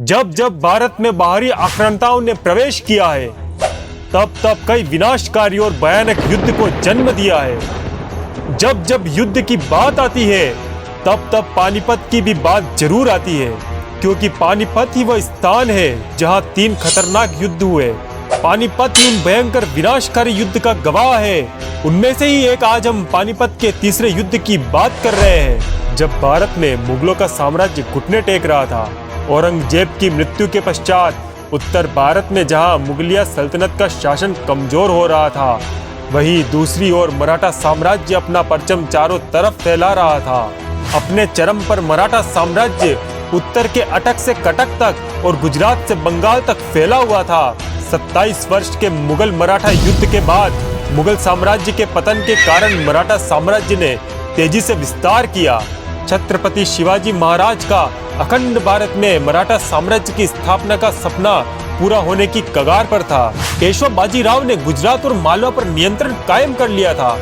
जब जब भारत में बाहरी आक्रांताओं ने प्रवेश किया है, तब तब कई विनाशकारी और भयानक युद्ध को जन्म दिया है। जब जब युद्ध की बात आती है, तब तब पानीपत की भी बात जरूर आती है, क्योंकि पानीपत ही वह स्थान है जहां 3 खतरनाक युद्ध हुए। पानीपत उन भयंकर विनाशकारी युद्ध का गवाह है। उनमें से ही एक आज हम पानीपत के तीसरे युद्ध की बात कर रहे हैं, जब भारत में मुगलों का साम्राज्य घुटने टेक रहा था। औरंगजेब की मृत्यु के पश्चात उत्तर भारत में जहां मुगलिया सल्तनत का शासन कमजोर हो रहा था, वहीं दूसरी ओर मराठा साम्राज्य अपना परचम चारों तरफ फैला रहा था। अपने चरम पर मराठा साम्राज्य उत्तर के अटक से कटक तक और गुजरात से बंगाल तक फैला हुआ था। 27 वर्ष के मुगल मराठा युद्ध के बाद मुगल साम्राज्य के पतन के कारण मराठा साम्राज्य ने तेजी से विस्तार किया। छत्रपति शिवाजी महाराज का अखंड भारत में मराठा साम्राज्य की स्थापना का सपना पूरा होने की कगार पर था। पेशवा बाजीराव ने गुजरात और मालवा पर नियंत्रण कायम कर लिया था।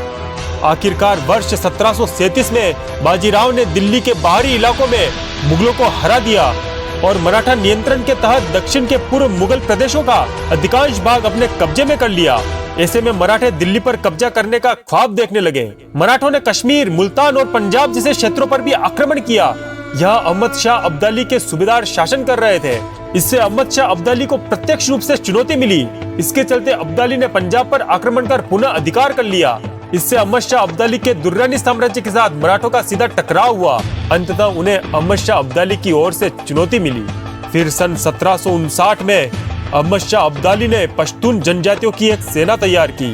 आखिरकार वर्ष 1737 में बाजीराव ने दिल्ली के बाहरी इलाकों में मुगलों को हरा दिया और मराठा नियंत्रण के तहत दक्षिण के पूर्व मुगल प्रदेशों का अधिकांश भाग अपने कब्जे में कर लिया। ऐसे में मराठे दिल्ली पर कब्जा करने का ख्वाब देखने लगे। मराठों ने कश्मीर, मुल्तान और पंजाब जैसे क्षेत्रों पर भी आक्रमण किया। यहाँ अहमद शाह अब्दाली के सूबेदार शासन कर रहे थे। इससे अहमद शाह अब्दाली को प्रत्यक्ष रूप से चुनौती मिली। इसके चलते अब्दाली ने पंजाब पर आक्रमण कर पुनः अधिकार कर लिया। इससे अहमद शाह अब्दाली के दुर्रानी साम्राज्य के साथ मराठों का सीधा टकराव हुआ। अंततः उन्हें अहमद शाह अब्दाली की ओर से चुनौती मिली। फिर सन 1759 में अहमद शाह अब्दाली ने पश्तून जनजातियों की एक सेना तैयार की,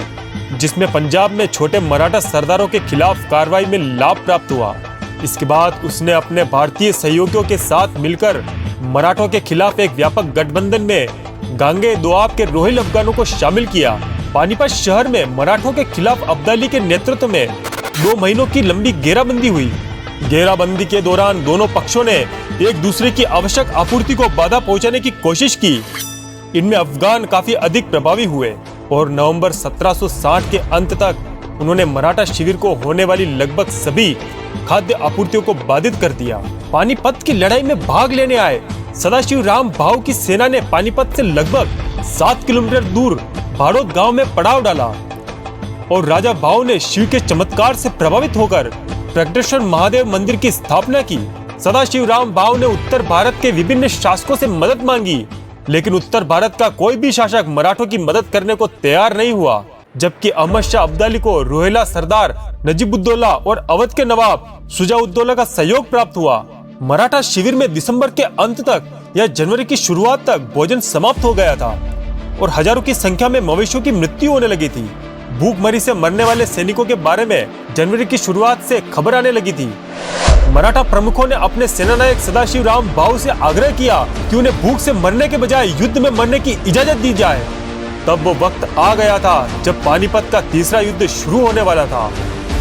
जिसमें पंजाब में छोटे मराठा सरदारों के खिलाफ कार्रवाई में लाभ प्राप्त हुआ। इसके बाद उसने अपने भारतीय सहयोगियों के साथ मिलकर मराठों के खिलाफ एक व्यापक गठबंधन में गांगे दोआब के रोहिल अफगानों को शामिल किया। पानीपत शहर में मराठों के खिलाफ अब्दाली के नेतृत्व में 2 महीनों की लंबी घेराबंदी हुई। घेराबंदी के दौरान दोनों पक्षों ने एक दूसरे की आवश्यक आपूर्ति को बाधा पहुंचाने की कोशिश की। इनमें अफगान काफी अधिक प्रभावी हुए और नवंबर 1760 के अंत तक उन्होंने मराठा शिविर को होने वाली लगभग सभी खाद्य आपूर्तियों को बाधित कर दिया। पानीपत की लड़ाई में भाग लेने आए सदाशिव राम भाऊ की सेना ने पानीपत से लगभग 7 किलोमीटर दूर भाड़ोद गांव में पड़ाव डाला और राजा भाऊ ने शिव के चमत्कार से प्रभावित होकर प्रकटेश्वर महादेव मंदिर की स्थापना की। सदाशिव राम भाऊ ने उत्तर भारत के विभिन्न शासकों से मदद मांगी, लेकिन उत्तर भारत का कोई भी शासक मराठों की मदद करने को तैयार नहीं हुआ। जबकि अहमद शाह अब्दाली को रोहिला सरदार नजीबुद्दौला और अवध के नवाब शुजाउद्दौला का सहयोग प्राप्त हुआ। मराठा शिविर में दिसंबर के अंत तक या जनवरी की शुरुआत तक भोजन समाप्त हो गया था और हजारों की संख्या में मवेशियों की मृत्यु होने लगी थी। भूखमरी से मरने वाले सैनिकों के बारे में जनवरी की शुरुआत से खबर आने लगी थी। मराठा प्रमुखों ने अपने सेनानायक सदाशिव राम भाऊ से आग्रह किया कि उन्हें भूख से मरने के बजाय युद्ध में मरने की इजाजत दी जाए। तब वो वक्त आ गया था जब पानीपत का तीसरा युद्ध शुरू होने वाला था।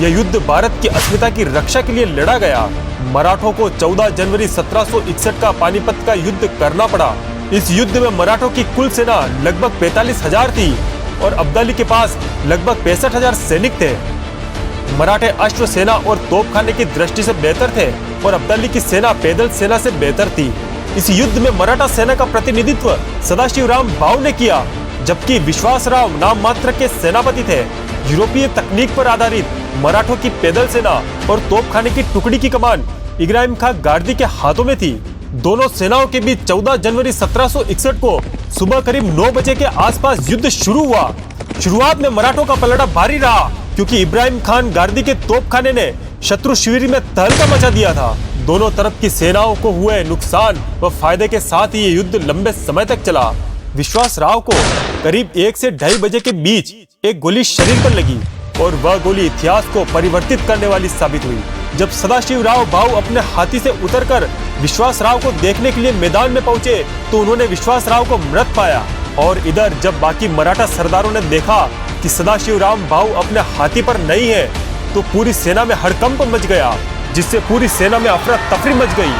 यह युद्ध भारत की अस्मिता की रक्षा के लिए लड़ा गया। मराठों को 14 जनवरी 1761 का पानीपत का युद्ध करना पड़ा। इस युद्ध में मराठों की कुल सेना लगभग 45,000 थी और अब्दाली के पास लगभग 65,000 सैनिक थे। मराठे अश्व सेना और तोपखाने की दृष्टि से बेहतर थे और अब्दाली की सेना पैदल सेना से बेहतर थी। इस युद्ध में मराठा सेना का प्रतिनिधित्व सदाशिव राम भाऊ ने किया, जबकि विश्वासराव नाम मात्र के सेनापति थे। यूरोपीय तकनीक पर आधारित मराठों की पैदल सेना और तोपखाने की टुकड़ी की कमान इब्राहिम खां गार्दी के हाथों में थी। दोनों सेनाओं के बीच 14 जनवरी 1761 को सुबह करीब 9 बजे के आसपास युद्ध शुरू हुआ। शुरुआत में मराठों का पलड़ा भारी रहा, क्योंकि इब्राहिम खान गार्दी के तोपखाने ने शत्रु शिविर में तहलका मचा दिया था। दोनों तरफ की सेनाओं को हुए नुकसान व फायदे के साथ ही ये युद्ध लंबे समय तक चला। विश्वास राव को करीब 1 से 2:30 बजे के बीच एक गोली शरीर पर लगी और वह गोली इतिहास को परिवर्तित करने वाली साबित हुई। जब सदाशिव राव भाऊ अपने हाथी से उतरकर विश्वास राव को देखने के लिए मैदान में पहुंचे तो उन्होंने विश्वास राव को मृत पाया। और इधर जब बाकी मराठा सरदारों ने देखा कि सदाशिव राम भाऊ अपने हाथी पर नहीं है, तो पूरी सेना में हड़कंप मच गया, जिससे पूरी सेना में अफरा तफरी मच गई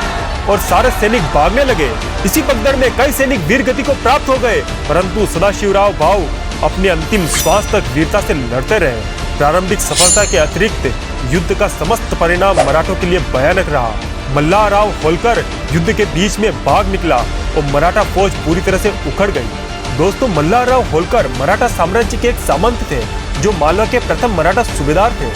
और सारे सैनिक भागने लगे। इसी पगडंड में कई सैनिक वीर गति को प्राप्त हो गए, परंतु सदाशिवराव भाऊ अपने अंतिम श्वास तक वीरता से लड़ते रहे। प्रारंभिक सफलता के अतिरिक्त युद्ध का समस्त परिणाम मराठों के लिए भयानक रहा। मल्हारराव होलकर युद्ध के बीच में भाग निकला और मराठा फौज पूरी तरह से उखड़ गई। दोस्तों, मल्हारराव होलकर मराठा साम्राज्य के एक सामंत थे जो मालवा के प्रथम मराठा सूबेदार थे।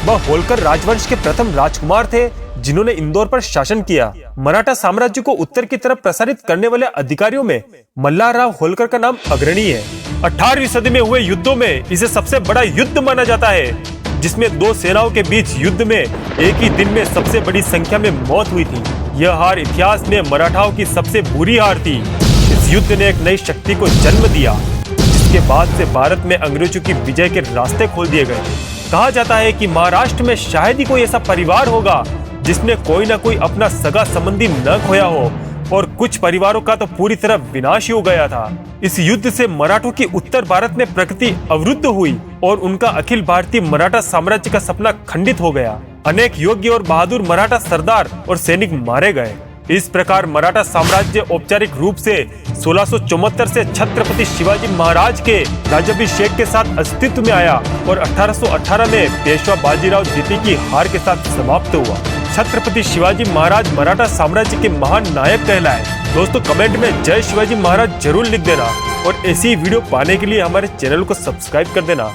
वह होलकर राजवंश के प्रथम राजकुमार थे जिन्होंने इंदौर पर शासन किया। मराठा साम्राज्य को उत्तर की तरफ प्रसारित करने वाले अधिकारियों में मल्हारराव होलकर का नाम अग्रणी है। 18वीं सदी में हुए युद्धों में इसे सबसे बड़ा युद्ध माना जाता है, जिसमें दो सेनाओं के बीच युद्ध में एक ही दिन में सबसे बड़ी संख्या में मौत हुई थी। यह हार इतिहास में मराठाओं की सबसे बुरी हार थी। इस युद्ध ने एक नई शक्ति को जन्म दिया, जिसके बाद से भारत में अंग्रेजों की विजय के रास्ते खोल दिए गए। कहा जाता है कि महाराष्ट्र में शायद ही कोई ऐसा परिवार होगा जिसने कोई ना कोई अपना सगा संबंधी न खोया हो, और कुछ परिवारों का तो पूरी तरह विनाश ही हो गया था। इस युद्ध से मराठों की उत्तर भारत में प्रगति अवरुद्ध हुई और उनका अखिल भारतीय मराठा साम्राज्य का सपना खंडित हो गया। अनेक योग्य और बहादुर मराठा सरदार और सैनिक मारे गए। इस प्रकार मराठा साम्राज्य औपचारिक रूप से 1674 से छत्रपति शिवाजी महाराज के राज्याभिषेक के साथ अस्तित्व में आया और 1818 में पेशवा बाजीराव द्वितीय की हार के साथ समाप्त हुआ। छत्रपति शिवाजी महाराज मराठा साम्राज्य के महान नायक कहलाए। दोस्तों, कमेंट में जय शिवाजी महाराज जरूर लिख देना और ऐसी वीडियो पाने के लिए हमारे चैनल को सब्सक्राइब कर देना।